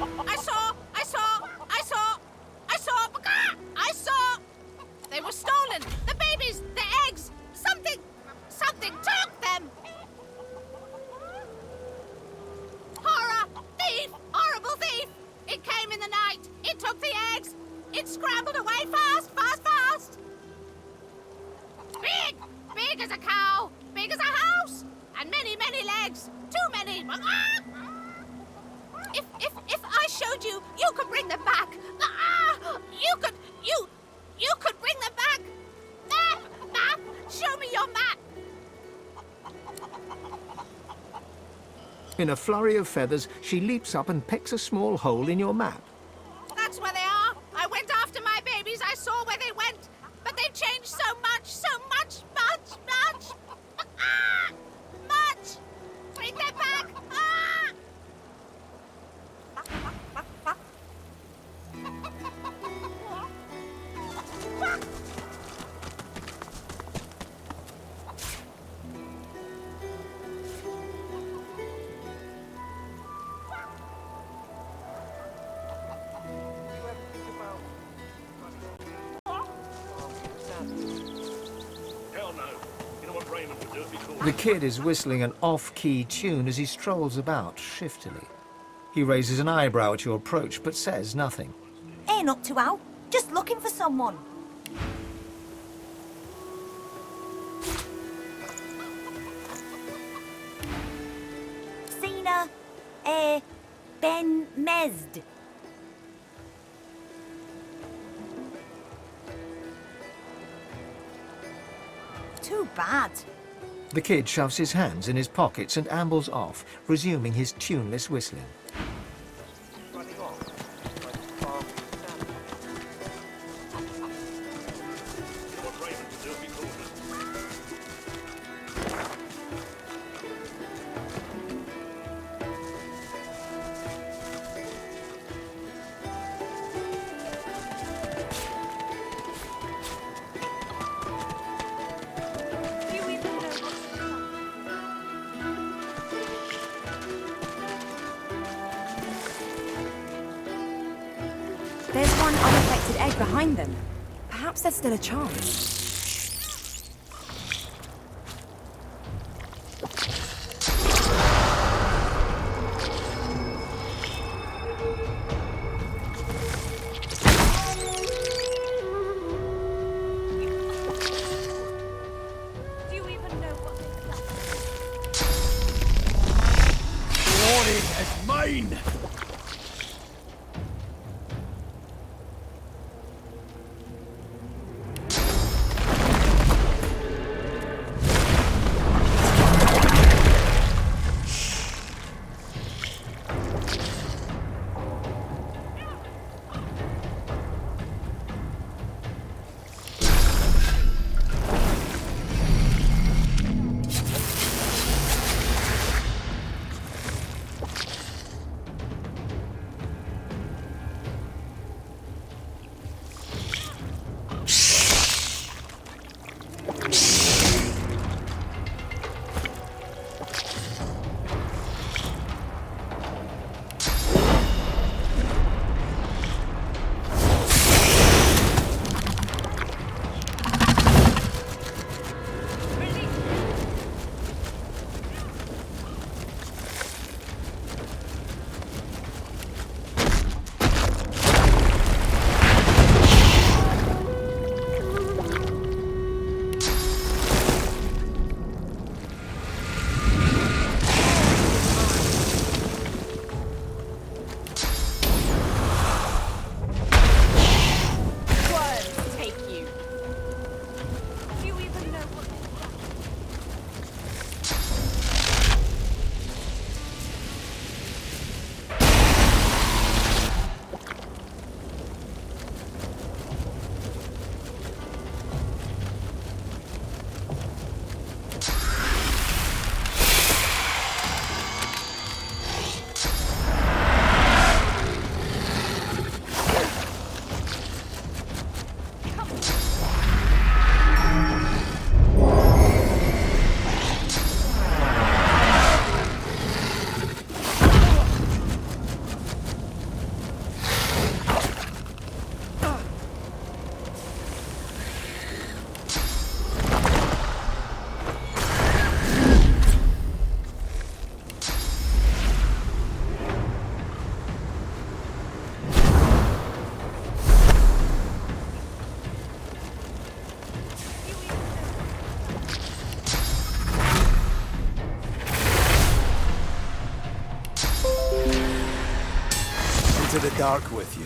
I saw! They were stolen! The babies! The eggs! Something took them! Horror! Thief! Horrible thief! It came in the night! It took the eggs! It scrambled away fast! Big as a cow! Big as a house! And many legs! Too many! If I showed you, you could bring them back! You could bring them back! Map! Show me your map! In a flurry of feathers, she leaps up and pecks a small hole in your map. That's where they are! I went after my babies, I saw where they went! But they've changed so much! Much! Bring them back! The kid is whistling an off-key tune as he strolls about shiftily. He raises an eyebrow at your approach, but says nothing. Ain't up to out. Just looking for someone. Sina, Ben Mesd. Too bad. The kid shoves his hands in his pockets and ambles off, resuming his tuneless whistling. There's one unaffected egg behind them. Perhaps there's still a chance. Do you even know what Glory is mine! into the dark with you.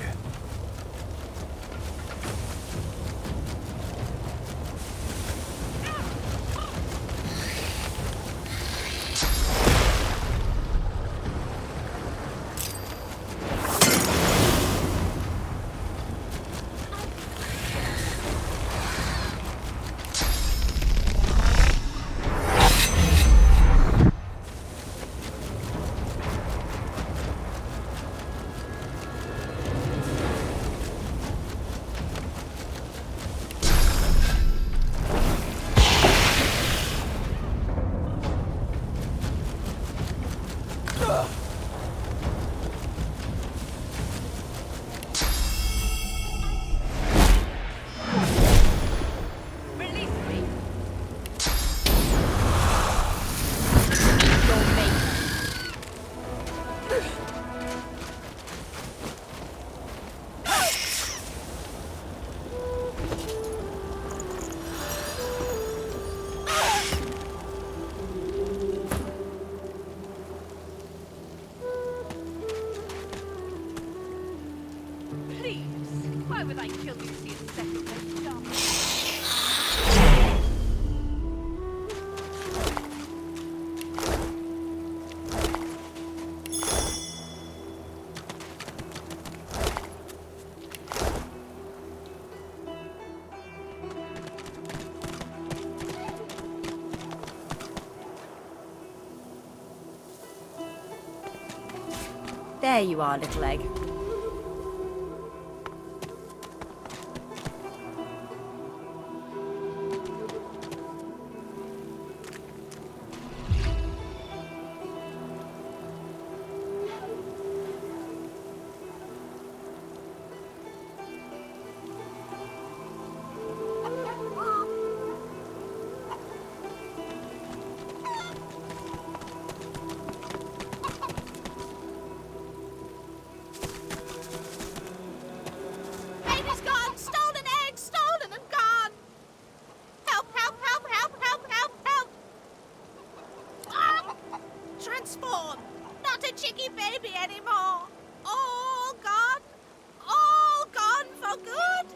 Release me. Your mate. Please, why would I kill you to see a second best chance? There you are, little egg. Baby's gone! Stolen egg! Stolen and gone! Help, help, help, help, help, help, help! Ah! Transform! Not a chicky baby anymore! All gone! All gone for good!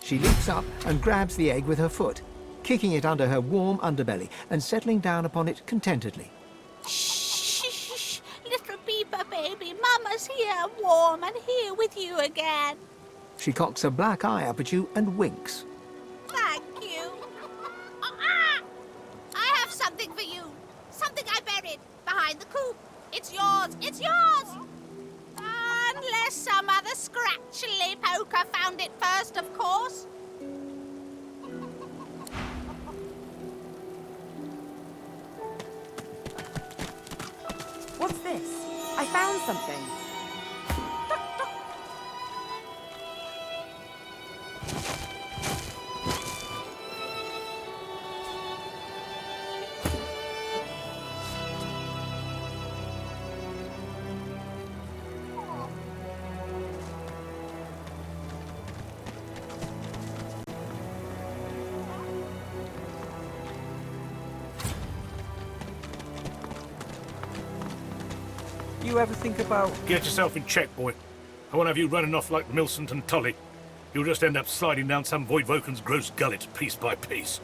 She leaps up and grabs the egg with her foot, kicking it under her warm underbelly and settling down upon it contentedly. Shh! Little beaver baby, Mama's here, warm and here with you again. She cocks a black eye up at you and winks. Thank you. Ah! I have something for you. Something I buried behind the coop. It's yours. It's yours. Unless some other scratchily poker found it first, of course. What's this? I found something. You ever think about... Get yourself in check, boy. I won't have you running off like Millicent and Tully. You'll just end up sliding down some Voidwoken's gross gullet piece by piece.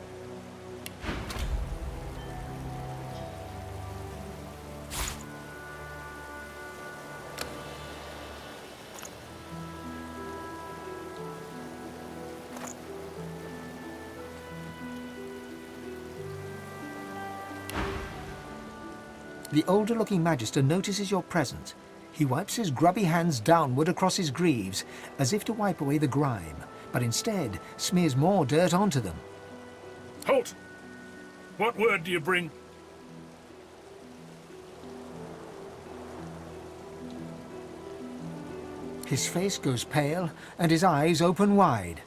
The older-looking Magister notices your presence. He wipes his grubby hands downward across his greaves, as if to wipe away the grime, but instead smears more dirt onto them. Halt! What word do you bring? His face goes pale, and his eyes open wide.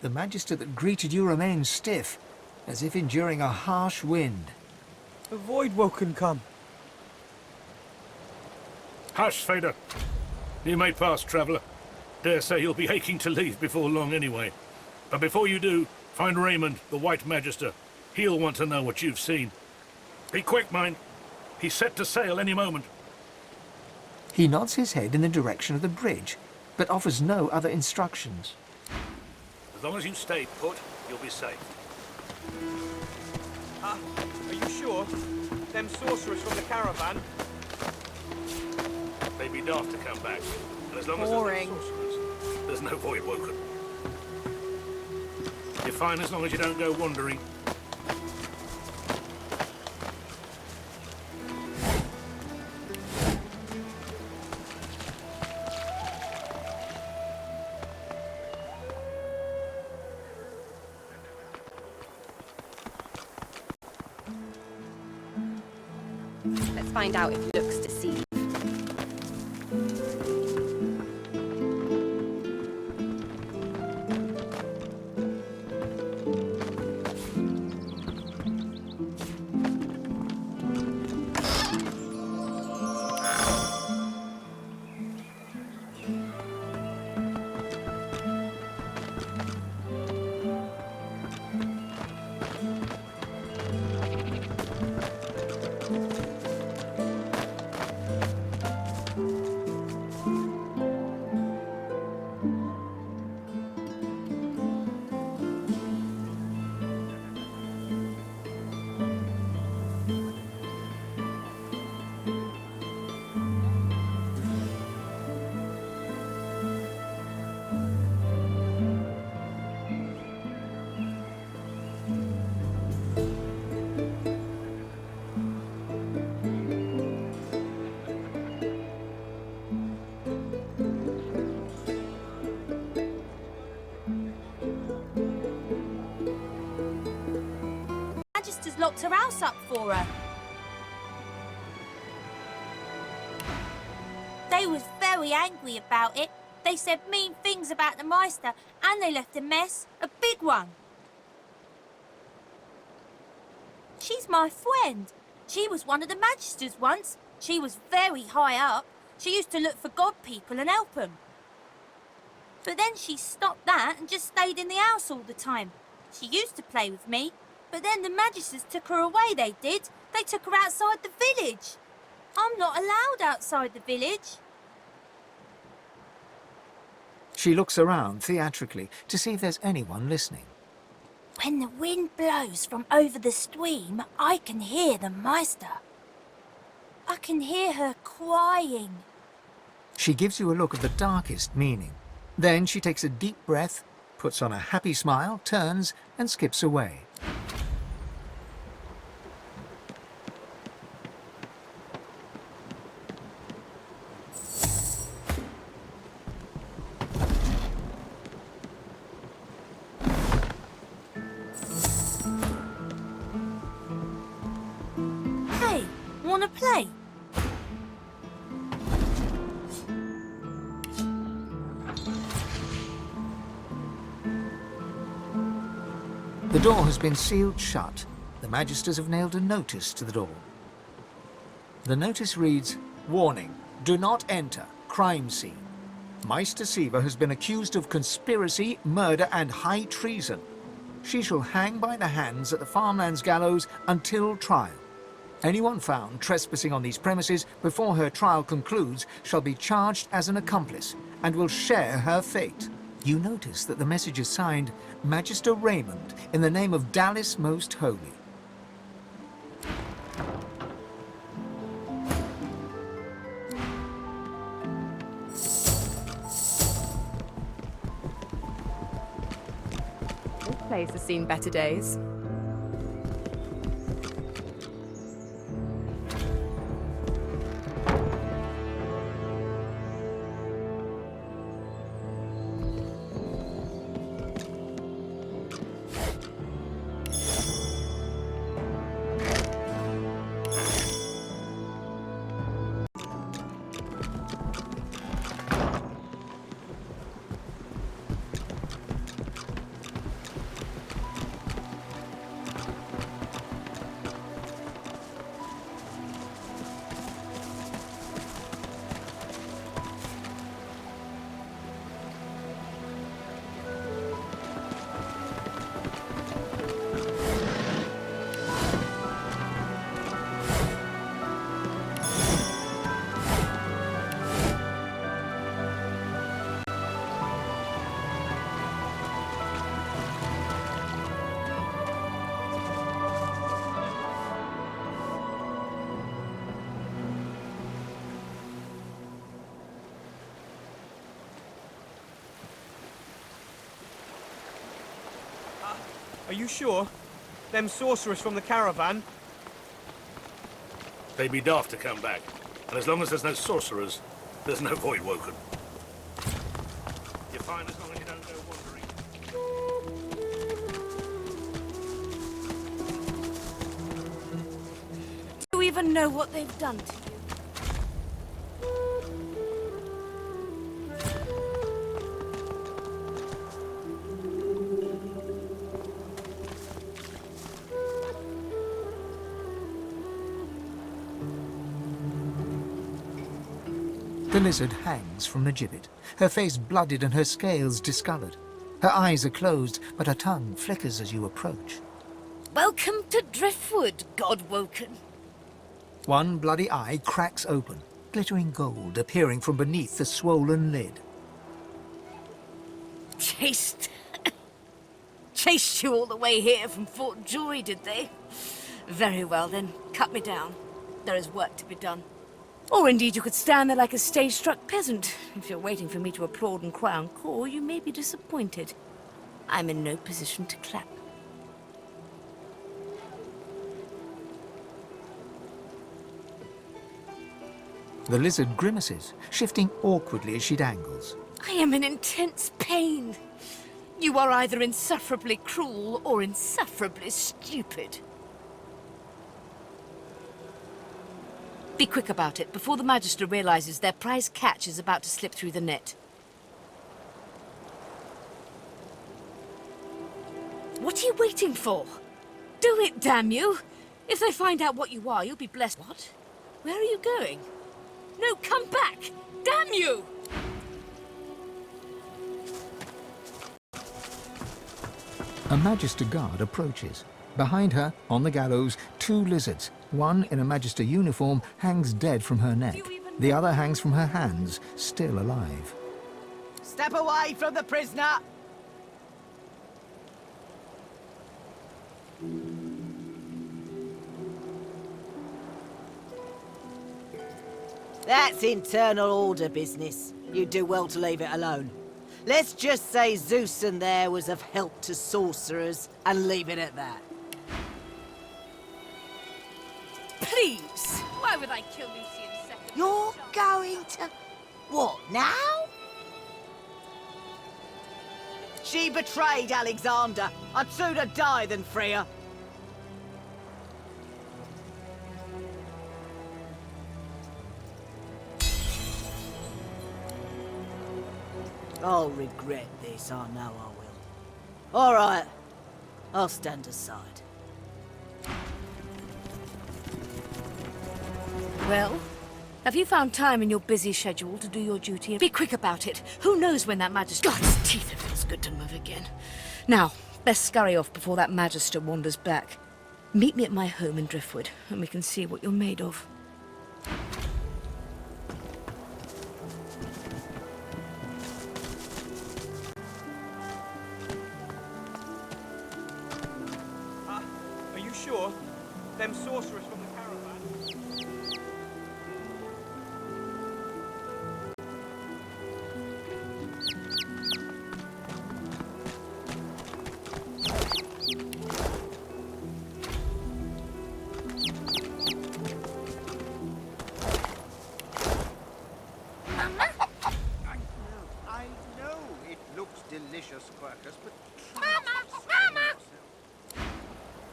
The Magister that greeted you remains stiff, as if enduring a harsh wind. a Voidwoken come? Hush, Fader. You may pass, traveller. Dare say you'll be aching to leave before long anyway. But before you do, find Raymond, the White Magister. He'll want to know what you've seen. Be quick, mind. He's set to sail any moment. He nods his head in the direction of the bridge, but offers no other instructions. As long as you stay put, you'll be safe. Are you sure? Them sorcerers from the caravan? They'd be daft to come back. And as long Boring. as there's no sorcerers, there's no void woken. You're fine as long as you don't go wandering. Let's find out if looks deceive. Magister's locked her house up for her. They was very angry about it. They said mean things about the Meister, and they left a mess, a big one. She's my friend. She was one of the Magisters once. She was very high up. She used to look for god people and help them. But then she stopped that and just stayed in the house all the time. She used to play with me, but then the Magisters took her away, they did. They took her outside the village. I'm not allowed outside the village. She looks around theatrically to see if there's anyone listening. When the wind blows from over the stream, I can hear the Meister. I can hear her crying. She gives you a look of the darkest meaning. Then she takes a deep breath, puts on a happy smile, turns and skips away. Hey, wanna play? The door has been sealed shut. The Magisters have nailed a notice to the door. The notice reads, "Warning, do not enter, crime scene. Meister Siva has been accused of conspiracy, murder and high treason. She shall hang by the hands at the farmlands gallows until trial. Anyone found trespassing on these premises before her trial concludes shall be charged as an accomplice and will share her fate." You notice that the message is signed Magister Raymond in the name of Dallas Most Holy. This place has seen better days. Are you sure? Them sorcerers from the caravan? They'd be daft to come back. And as long as there's no sorcerers, there's no void woken. You're fine as long as you don't go wandering. Do you even know what they've done to you? The lizard hangs from the gibbet, her face blooded and her scales discoloured. Her eyes are closed, but her tongue flickers as you approach. Welcome to Driftwood, God-woken. One bloody eye cracks open, glittering gold appearing from beneath the swollen lid. Chased you all the way here from Fort Joy, did they? Very well then, cut me down. There is work to be done. Or indeed you could stand there like a stage-struck peasant. If you're waiting for me to applaud and cry encore, you may be disappointed. I'm in no position to clap. The lizard grimaces, shifting awkwardly as she dangles. I am in intense pain. You are either insufferably cruel or insufferably stupid. Be quick about it, before the Magister realizes their prize catch is about to slip through the net. What are you waiting for? Do it, damn you! If they find out what you are, you'll be blessed. What? Where are you going? No, come back! Damn you! A Magister guard approaches. Behind her, on the gallows, two lizards. One in a Magister uniform hangs dead from her neck. The other hangs from her hands, still alive. Step away from the prisoner! That's internal order business. You'd do well to leave it alone. Let's just say Zeus and there was of help to sorcerers, and leave it at that. Please! Why would I kill Lucy in second? You're going to... what, now? She betrayed Alexander. I'd sooner die than free her. I'll regret this, I know I will. All right, I'll stand aside. Well, have you found time in your busy schedule to do your duty? Be quick about it. Who knows when that Magister... God's teeth, it feels good to move again. Now, best scurry off before that Magister wanders back. Meet me at my home in Driftwood, and we can see what you're made of. Are you sure? Them sorcerers from the caravan? I know it looks delicious, Quercus, but...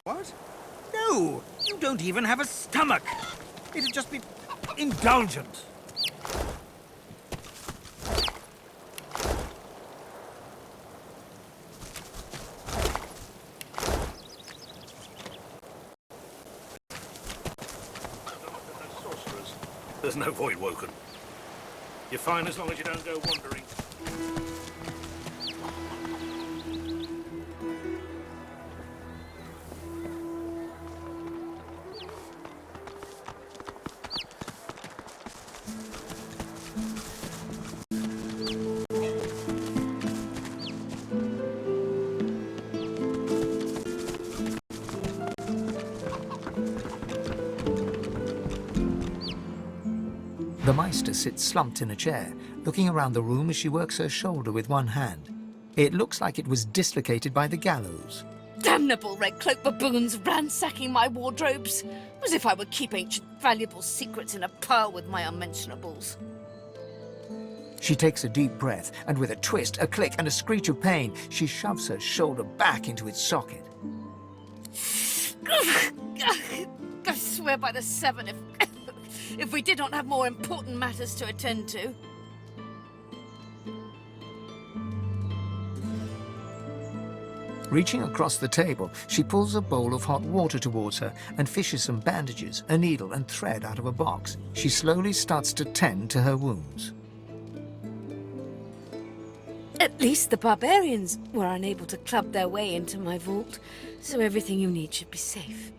What? No! You don't even have a stomach! It'd just be indulgent. There's no void woken. You're fine as long as you don't go wandering. The Meister sits slumped in a chair, looking around the room as she works her shoulder with one hand. It looks like it was dislocated by the gallows. damnable red cloak baboons ransacking my wardrobes, as if I would keep ancient valuable secrets in a pile with my unmentionables. She takes a deep breath, and with a twist, a click, and a screech of pain, she shoves her shoulder back into its socket. I swear by the seven, if we did not have more important matters to attend to. Reaching across the table, she pulls a bowl of hot water towards her and fishes some bandages, a needle and thread out of a box. She slowly starts to tend to her wounds. At least the barbarians were unable to club their way into my vault, so everything you need should be safe.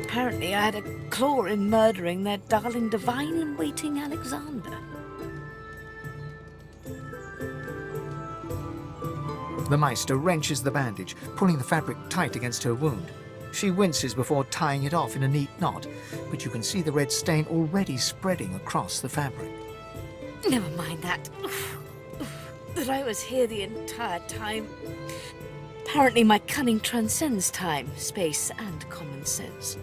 Apparently I had a claw in murdering their darling divine-in-waiting Alexander. The Meister wrenches the bandage, pulling the fabric tight against her wound. She winces before tying it off in a neat knot, but you can see the red stain already spreading across the fabric. Never mind that. That I was here the entire time. Apparently my cunning transcends time, space, and common sense.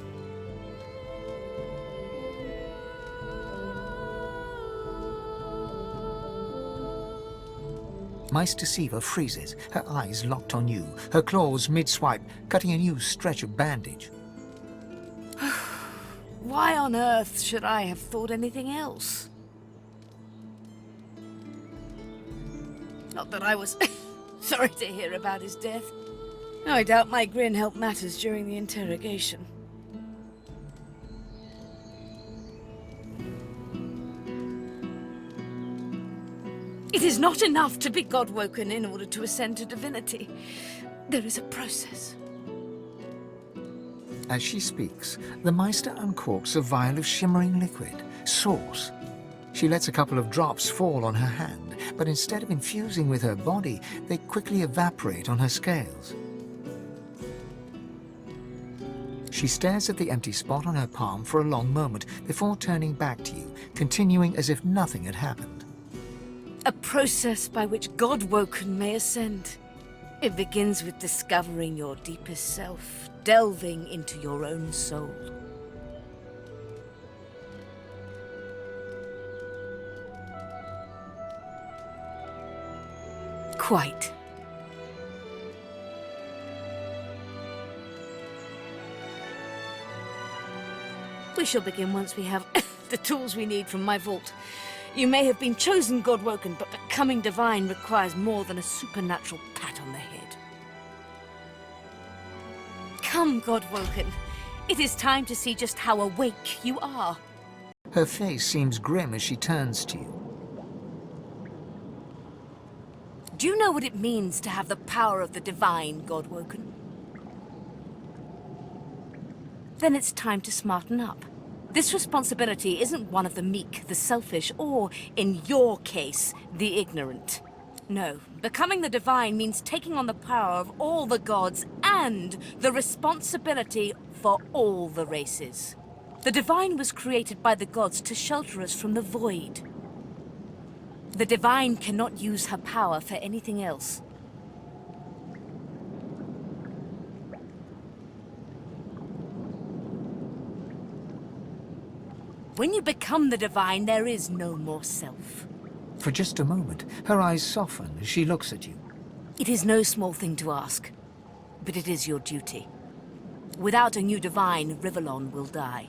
Meister Siva freezes, her eyes locked on you, her claws mid-swipe, cutting a new stretch of bandage. Why on earth should I have thought anything else? Not that I was sorry to hear about his death. I doubt my grin helped matters during the interrogation. It is not enough to be God-woken in order to ascend to divinity. There is a process. As she speaks, the Meister uncorks a vial of shimmering liquid, sauce. She lets a couple of drops fall on her hand, but instead of infusing with her body, they quickly evaporate on her scales. She stares at the empty spot on her palm for a long moment before turning back to you, continuing as if nothing had happened. A process by which God-woken may ascend. It begins with discovering your deepest self, delving into your own soul. Quite. We shall begin once we have the tools we need from my vault. You may have been chosen God-woken, but becoming divine requires more than a supernatural pat on the head. Come, God-woken. It is time to see just how awake you are. Her face seems grim as she turns to you. Do you know what it means to have the power of the divine, God-woken? Then it's time to smarten up. This responsibility isn't one of the meek, the selfish, or, in your case, the ignorant. No, becoming the divine means taking on the power of all the gods and the responsibility for all the races. The divine was created by the gods to shelter us from the void. The divine cannot use her power for anything else. When you become the divine, there is no more self. For just a moment, her eyes soften as she looks at you. It is no small thing to ask, but it is your duty. Without a new divine, Rivellon will die.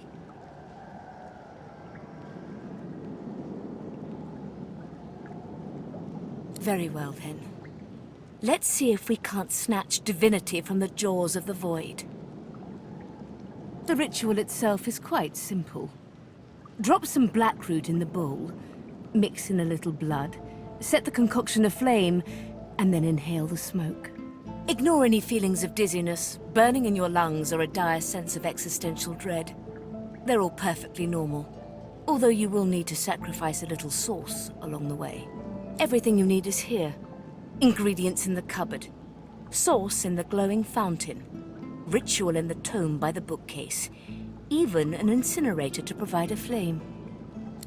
Very well, then. Let's see if we can't snatch divinity from the jaws of the void. The ritual itself is quite simple. Drop some blackroot in the bowl, mix in a little blood, set the concoction aflame, and then inhale the smoke. Ignore any feelings of dizziness, burning in your lungs, or a dire sense of existential dread. They're all perfectly normal, although you will need to sacrifice a little sauce along the way. Everything you need is here. Ingredients in the cupboard, sauce in the glowing fountain, ritual in the tome by the bookcase. even an incinerator to provide a flame.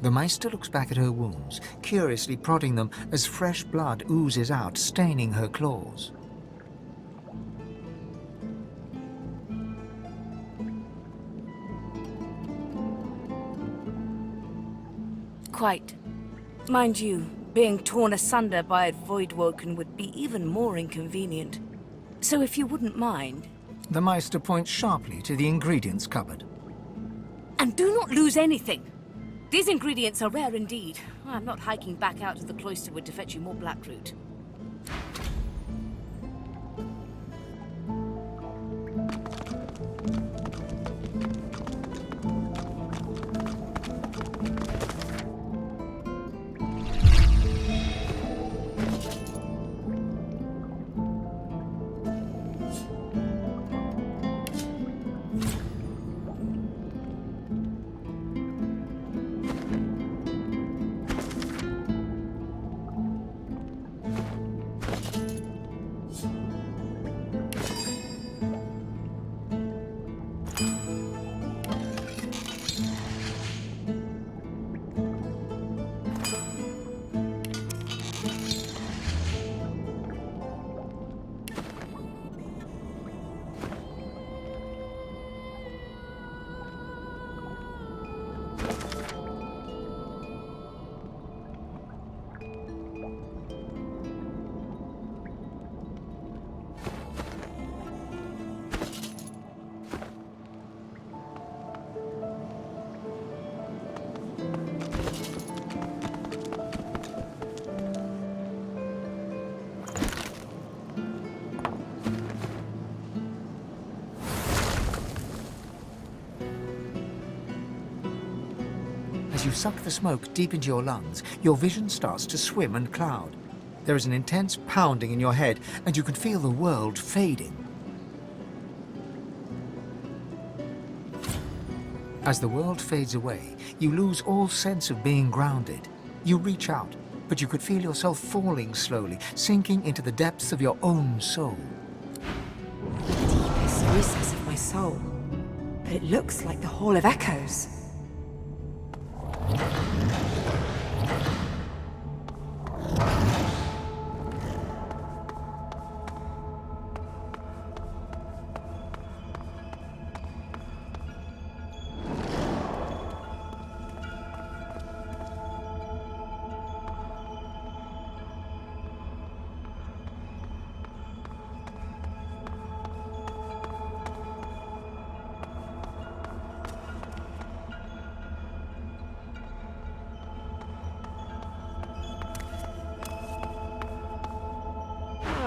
The Meister looks back at her wounds, curiously prodding them as fresh blood oozes out, staining her claws. Quite. Mind you, being torn asunder by a Voidwoken would be even more inconvenient. So if you wouldn't mind... The Meister points sharply to the ingredients cupboard. And do not lose anything! These ingredients are rare indeed. I'm not hiking back out to the Cloisterwood to fetch you more blackroot. As you suck the smoke deep into your lungs, your vision starts to swim and cloud. There is an intense pounding in your head, and you can feel the world fading. As the world fades away, you lose all sense of being grounded. You reach out, but you could feel yourself falling slowly, sinking into the depths of your own soul. Deepest recess of my soul. But it looks like the Hall of Echoes.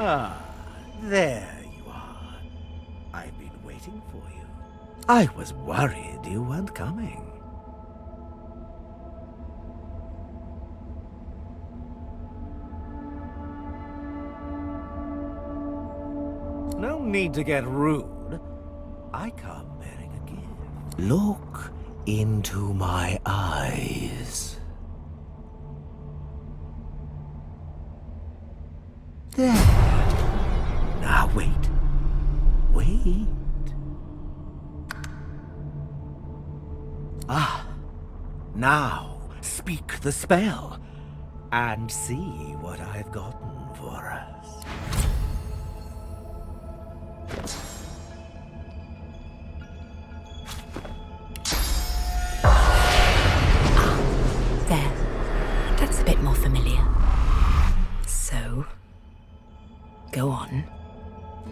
Ah, there you are. I've been waiting for you. I was worried you weren't coming. No need to get rude. I come bearing a gift. Look into my eyes. There. Now wait. Wait. Ah. Now speak the spell and see what I've gotten for us. There. That's a bit more familiar. So, go on.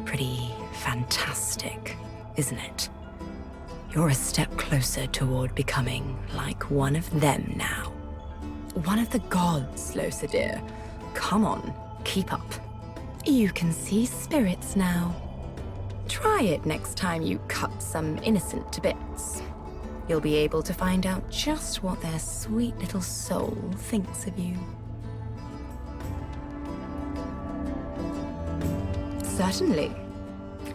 Pretty fantastic, isn't it? You're a step closer toward becoming like one of them now. One of the gods, Losa dear. Come on, keep up. You can see spirits now. Try it next time you cut some innocent to bits. You'll be able to find out just what their sweet little soul thinks of you. Certainly.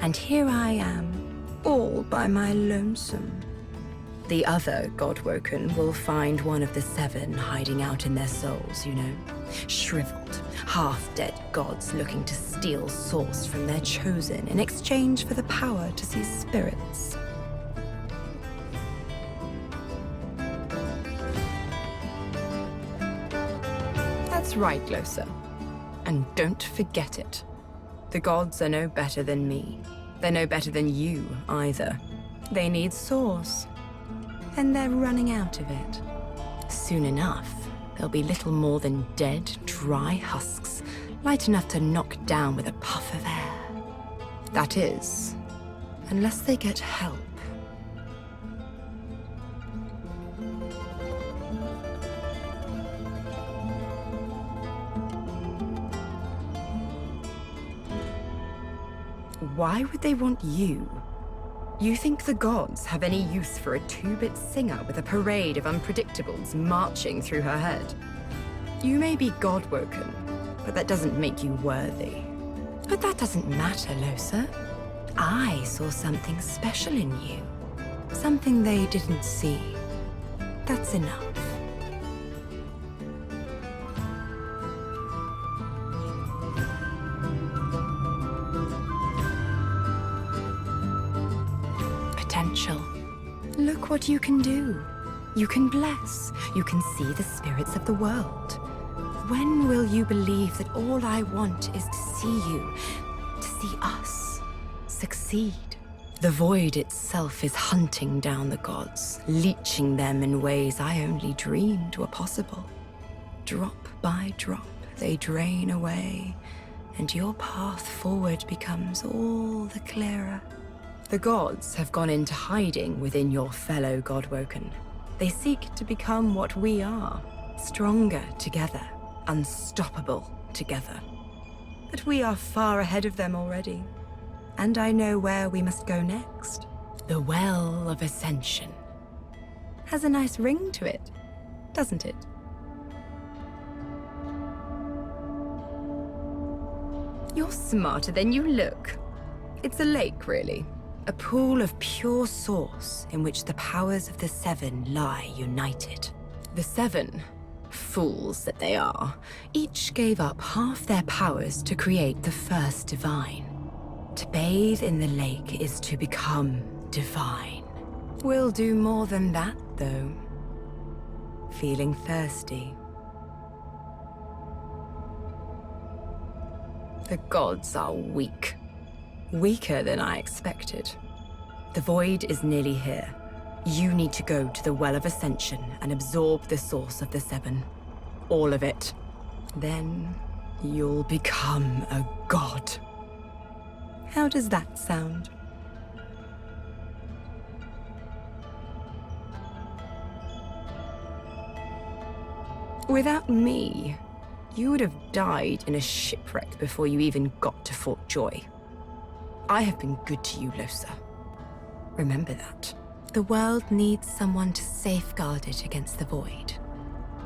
And here I am, all by my lonesome. The other Godwoken will find one of the 7 hiding out in their souls, you know. Shriveled, half-dead gods looking to steal source from their chosen in exchange for the power to see spirits. That's right, Glosa. And don't forget it. The gods are no better than me. They're no better than you, either. They need source. And they're running out of it. Soon enough, they'll be little more than dead, dry husks, light enough to knock down with a puff of air. That is, unless they get help. Why would they want you? You think the gods have any use for a two-bit singer with a parade of unpredictables marching through her head? You may be god-woken, but that doesn't make you worthy. But that doesn't matter, Losa. I saw something special in you. Something they didn't see. That's enough. Potential. Look what you can do. You can bless. You can see the spirits of the world. When will you believe that all I want is to see you, to see us, succeed? The void itself is hunting down the gods, leeching them in ways I only dreamed were possible. Drop by drop, they drain away, and your path forward becomes all the clearer. The gods have gone into hiding within your fellow Godwoken. They seek to become what we are, stronger together, unstoppable together. But we are far ahead of them already, and I know where we must go next. The Well of Ascension. Has a nice ring to it, doesn't it? You're smarter than you look. It's a lake, really. A pool of pure source in which the powers of the Seven lie united. The Seven, fools that they are, each gave up half their powers to create the first divine. To bathe in the lake is to become divine. We'll do more than that, though. Feeling thirsty? The gods are weak. Weaker than I expected. The void is nearly here. You need to go to the Well of Ascension and absorb the source of the Seven. All of it. Then you'll become a god. How does that sound? Without me, you would have died in a shipwreck before you even got to Fort Joy. I have been good to you, Losa. Remember that. The world needs someone to safeguard it against the void.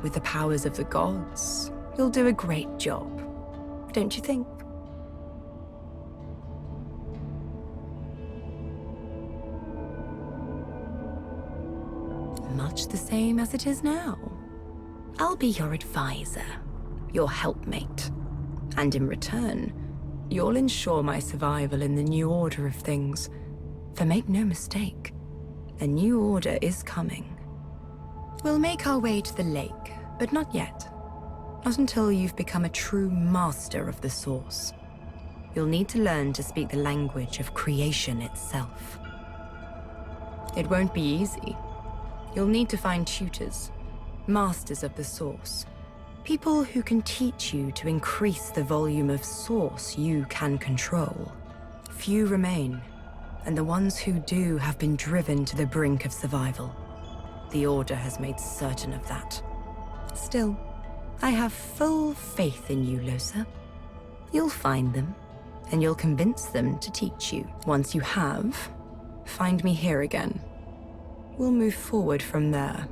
With the powers of the gods, you'll do a great job. Don't you think? Much the same as it is now. I'll be your advisor, your helpmate. And in return, you'll ensure my survival in the new order of things. For make no mistake, a new order is coming. We'll make our way to the lake, but not yet. Not until you've become a true master of the Source. You'll need to learn to speak the language of creation itself. It won't be easy. You'll need to find tutors, masters of the Source. People who can teach you to increase the volume of source you can control. Few remain, and the ones who do have been driven to the brink of survival. The Order has made certain of that. Still, I have full faith in you, Losa. You'll find them, and you'll convince them to teach you. Once you have, find me here again. We'll move forward from there.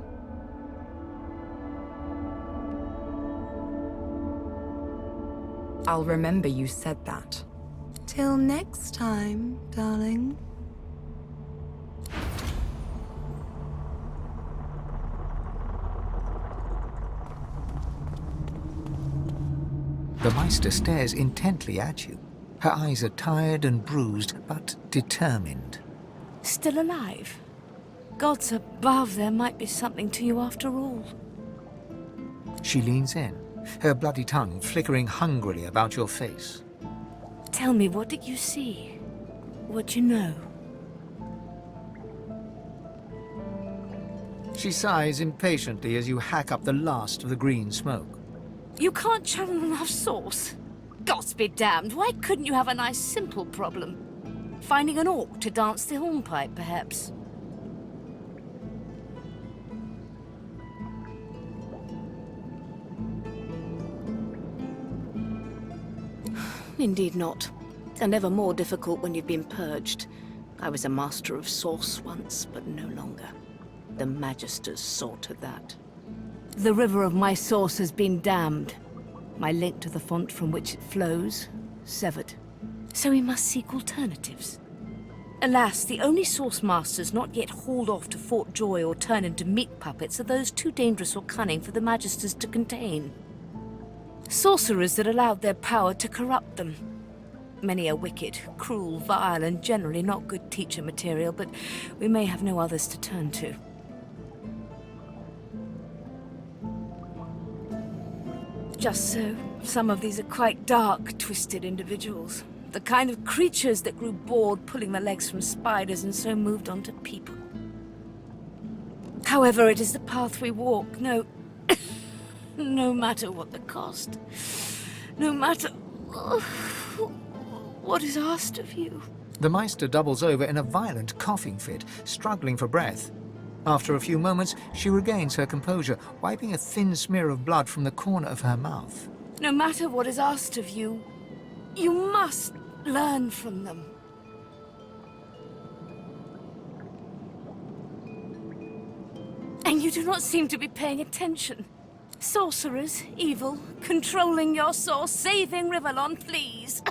I'll remember you said that. Till next time, darling. The Meister stares intently at you. Her eyes are tired and bruised, but determined. Still alive? Gods above, there might be something to you after all. She leans in, her bloody tongue flickering hungrily about your face. Tell me, what did you see? What you know? She sighs impatiently as you hack up the last of the green smoke. You can't channel enough sauce? Gods be damned, why couldn't you have a nice simple problem? Finding an orc to dance the hornpipe, perhaps? Indeed not. And ever more difficult when you've been purged. I was a master of sauce once, but no longer. The Magisters saw to that. The river of my sauce has been dammed. My link to the font from which it flows, severed. So we must seek alternatives. Alas, the only sauce masters not yet hauled off to Fort Joy or turned into meat puppets are those too dangerous or cunning for the Magisters to contain. Sorcerers that allowed their power to corrupt them. Many are wicked, cruel, vile, and generally not good teacher material, but we may have no others to turn to. Just so, some of these are quite dark, twisted individuals. The kind of creatures that grew bored pulling the legs from spiders and so moved on to people. However, it is the path we walk, no matter what the cost. No matter what is asked of you. The Meister doubles over in a violent coughing fit, struggling for breath. After a few moments, she regains her composure, wiping a thin smear of blood from the corner of her mouth. No matter what is asked of you, you must learn from them. And you do not seem to be paying attention. Sorcerers, evil, controlling your source, saving Rivellon, please.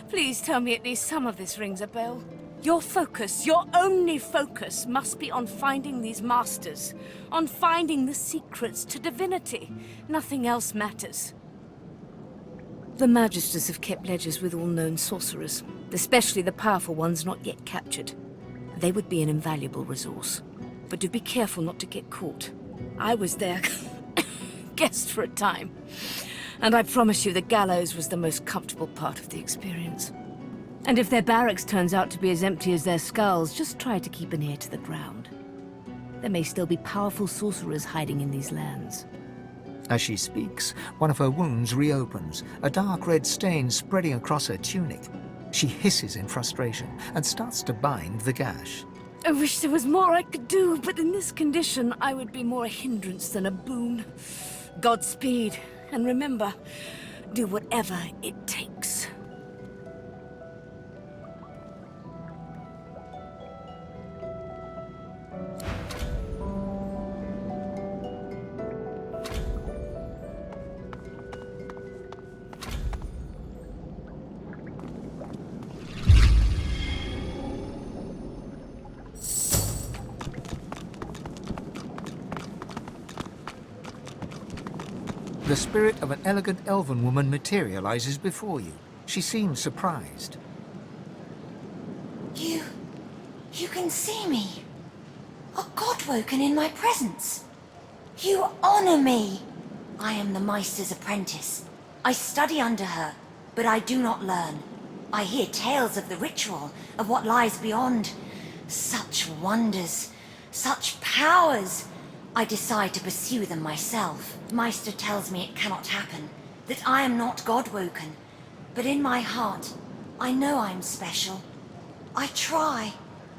Please tell me at least some of this rings a bell. Your focus, your only focus, must be on finding these masters, on finding the secrets to divinity. Nothing else matters. The Magisters have kept ledgers with all known sorcerers, especially the powerful ones not yet captured. They would be an invaluable resource. But do be careful not to get caught. I was their guest for a time, and I promise you the gallows was the most comfortable part of the experience. And if their barracks turns out to be as empty as their skulls, just try to keep an ear to the ground. There may still be powerful sorcerers hiding in these lands. As she speaks, one of her wounds reopens, a dark red stain spreading across her tunic. She hisses in frustration and starts to bind the gash. I wish there was more I could do, but in this condition, I would be more a hindrance than a boon. Godspeed, and remember, do whatever it takes. The spirit of an elegant elven woman materializes before you. She seems surprised. You can see me. A god woken in my presence. You honor me. I am the Meister's apprentice. I study under her, but I do not learn. I hear tales of the ritual, of what lies beyond. Such wonders, such powers. I decide to pursue them myself. Meister tells me it cannot happen, that I am not God-woken. But in my heart, I know I am special. I try.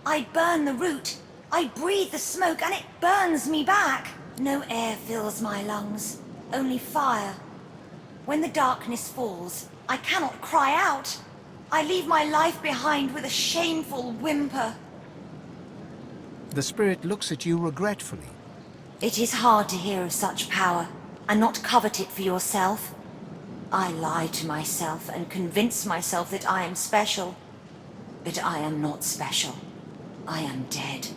I burn the root. I breathe the smoke and it burns me back. No air fills my lungs, only fire. When the darkness falls, I cannot cry out. I leave my life behind with a shameful whimper. The spirit looks at you regretfully. It is hard to hear of such power, and not covet it for yourself. I lie to myself and convince myself that I am special. But I am not special. I am dead.